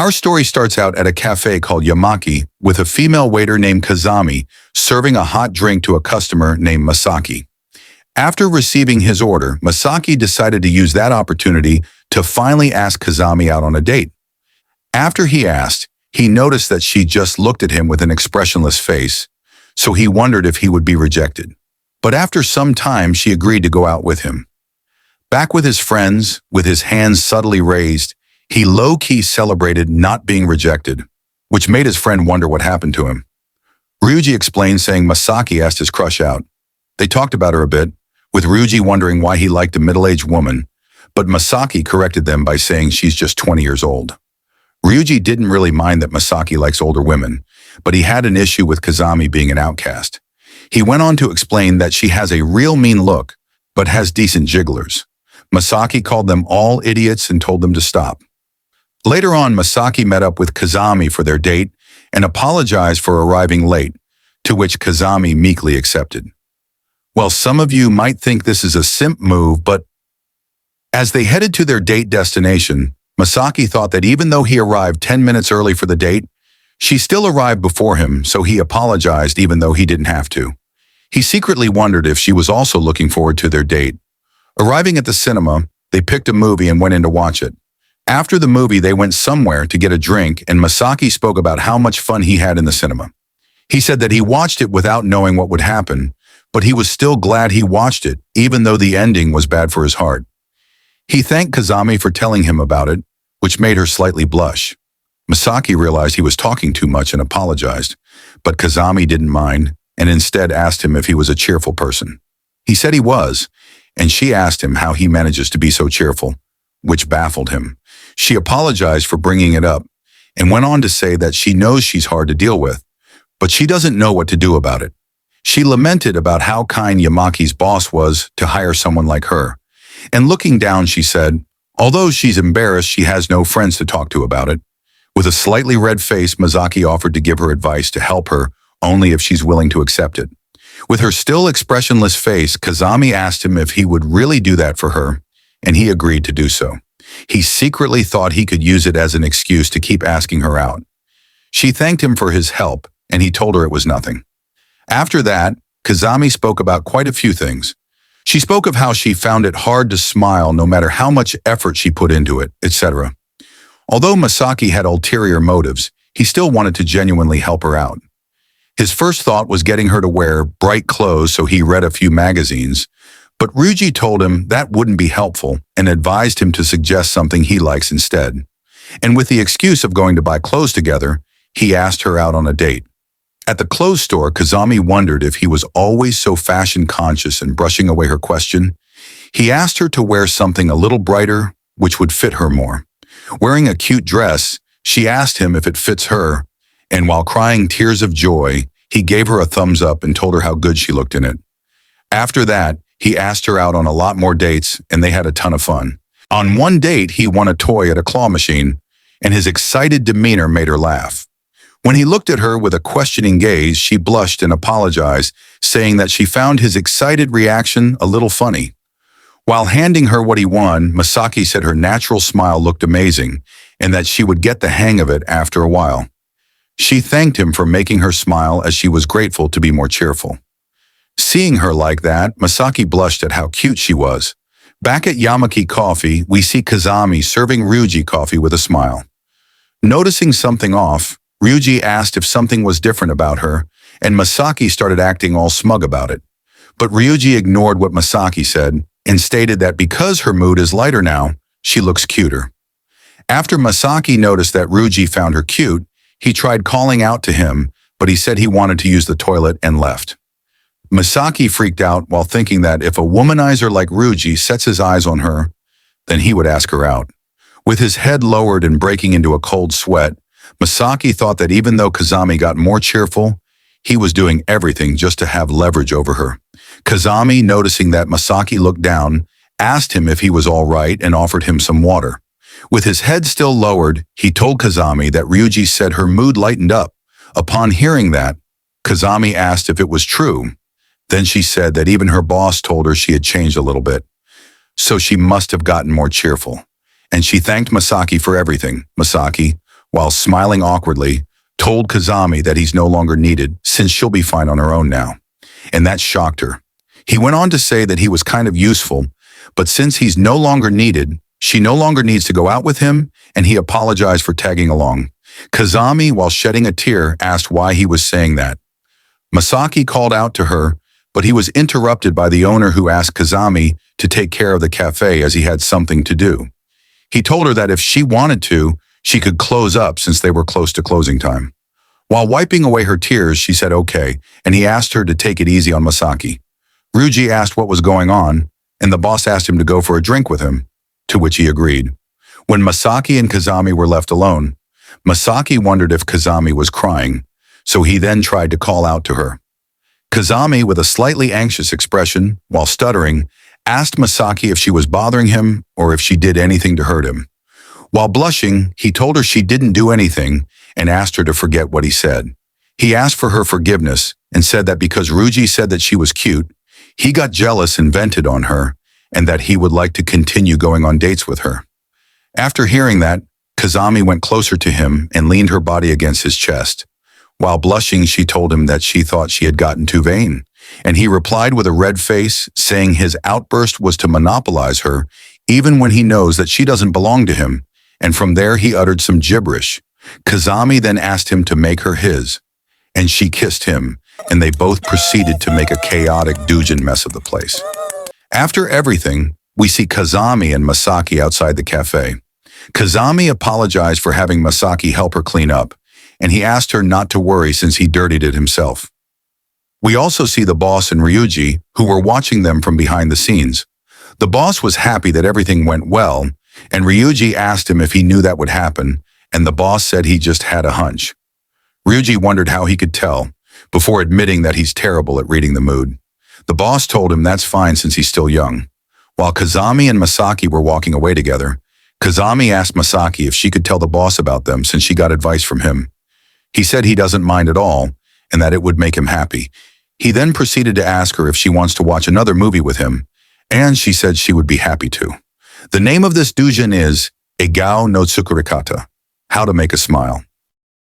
Our story starts out at a cafe called Yamaki with a female waiter named Kazami serving a hot drink to a customer named Masaki. After receiving his order, Masaki decided to use that opportunity to finally ask Kazami out on a date. After he asked, he noticed that she just looked at him with an expressionless face, so he wondered if he would be rejected. But after some time, she agreed to go out with him. Back with his friends, with his hands subtly raised, he low-key celebrated not being rejected, which made his friend wonder what happened to him. Ryuji explained, saying Masaki asked his crush out. They talked about her a bit, with Ryuji wondering why he liked a middle-aged woman, but Masaki corrected them by saying she's just 20 years old. Ryuji didn't really mind that Masaki likes older women, but he had an issue with Kazami being an outcast. He went on to explain that she has a real mean look, but has decent jigglers. Masaki called them all idiots and told them to stop. Later on, Masaki met up with Kazami for their date and apologized for arriving late, to which Kazami meekly accepted. Well, some of you might think this is a simp move, but as they headed to their date destination, Masaki thought that even though he arrived 10 minutes early for the date, she still arrived before him, so he apologized even though he didn't have to. He secretly wondered if she was also looking forward to their date. Arriving at the cinema, they picked a movie and went in to watch it. After the movie, they went somewhere to get a drink, and Masaki spoke about how much fun he had in the cinema. He said that he watched it without knowing what would happen, but he was still glad he watched it, even though the ending was bad for his heart. He thanked Kazami for telling him about it, which made her slightly blush. Masaki realized he was talking too much and apologized, but Kazami didn't mind and instead asked him if he was a cheerful person. He said he was, and she asked him how he manages to be so cheerful, which baffled him. She apologized for bringing it up and went on to say that she knows she's hard to deal with, but she doesn't know what to do about it. She lamented about how kind Yamaki's boss was to hire someone like her, and looking down, she said, although she's embarrassed, she has no friends to talk to about it. With a slightly red face, Masaki offered to give her advice to help her only if she's willing to accept it. With her still expressionless face, Kazami asked him if he would really do that for her, and he agreed to do so. He secretly thought he could use it as an excuse to keep asking her out. She thanked him for his help, and he told her it was nothing. After that, Kazami spoke about quite a few things. She spoke of how she found it hard to smile no matter how much effort she put into it, etc. Although Masaki had ulterior motives, he still wanted to genuinely help her out. His first thought was getting her to wear bright clothes, so he read a few magazines, but Ryuji told him that wouldn't be helpful and advised him to suggest something he likes instead. And with the excuse of going to buy clothes together, he asked her out on a date. At the clothes store, Kazami wondered if he was always so fashion-conscious and brushing away her question. He asked her to wear something a little brighter, which would fit her more. Wearing a cute dress, she asked him if it fits her, and while crying tears of joy, he gave her a thumbs up and told her how good she looked in it. After that, he asked her out on a lot more dates, and they had a ton of fun. On one date, he won a toy at a claw machine, and his excited demeanor made her laugh. When he looked at her with a questioning gaze, she blushed and apologized, saying that she found his excited reaction a little funny. While handing her what he won, Masaki said her natural smile looked amazing and that she would get the hang of it after a while. She thanked him for making her smile as she was grateful to be more cheerful. Seeing her like that, Masaki blushed at how cute she was. Back at Yamaki Coffee, we see Kazami serving Ryuji coffee with a smile. Noticing something off, Ryuji asked if something was different about her, and Masaki started acting all smug about it. But Ryuji ignored what Masaki said and stated that because her mood is lighter now, she looks cuter. After Masaki noticed that Ryuji found her cute, he tried calling out to him, but he said he wanted to use the toilet and left. Masaki freaked out while thinking that if a womanizer like Ryuji sets his eyes on her, then he would ask her out. With his head lowered and breaking into a cold sweat, Masaki thought that even though Kazami got more cheerful, he was doing everything just to have leverage over her. Kazami, noticing that Masaki looked down, asked him if he was all right and offered him some water. With his head still lowered, he told Kazami that Ryuji said her mood lightened up. Upon hearing that, Kazami asked if it was true. Then she said that even her boss told her she had changed a little bit, so she must have gotten more cheerful. And she thanked Masaki for everything. Masaki, while smiling awkwardly, told Kazami that he's no longer needed since she'll be fine on her own now. And that shocked her. He went on to say that he was kind of useful, but since he's no longer needed, she no longer needs to go out with him, and he apologized for tagging along. Kazami, while shedding a tear, asked why he was saying that. Masaki called out to her, but he was interrupted by the owner who asked Kazami to take care of the cafe as he had something to do. He told her that if she wanted to, she could close up since they were close to closing time. While wiping away her tears, she said okay, and he asked her to take it easy on Masaki. Ryuji asked what was going on, and the boss asked him to go for a drink with him, to which he agreed. When Masaki and Kazami were left alone, Masaki wondered if Kazami was crying, so he then tried to call out to her. Kazami, with a slightly anxious expression, while stuttering, asked Masaki if she was bothering him or if she did anything to hurt him. While blushing, he told her she didn't do anything and asked her to forget what he said. He asked for her forgiveness and said that because Ryuji said that she was cute, he got jealous and vented on her, and that he would like to continue going on dates with her. After hearing that, Kazami went closer to him and leaned her body against his chest. While blushing, she told him that she thought she had gotten too vain, and he replied with a red face, saying his outburst was to monopolize her, even when he knows that she doesn't belong to him, and from there he uttered some gibberish. Kazami then asked him to make her his, and she kissed him, and they both proceeded to make a chaotic Doujin mess of the place. After everything, we see Kazami and Masaki outside the cafe. Kazami apologized for having Masaki help her clean up, and he asked her not to worry since he dirtied it himself. We also see the boss and Ryuji, who were watching them from behind the scenes. The boss was happy that everything went well, and Ryuji asked him if he knew that would happen, and the boss said he just had a hunch. Ryuji wondered how he could tell, before admitting that he's terrible at reading the mood. The boss told him that's fine since he's still young. While Kazami and Masaki were walking away together, Kazami asked Masaki if she could tell the boss about them since she got advice from him. He said he doesn't mind at all, and that it would make him happy. He then proceeded to ask her if she wants to watch another movie with him, and she said she would be happy to. The name of this doujin is EGAO no TSUKURIKATA, How to Make a Smile.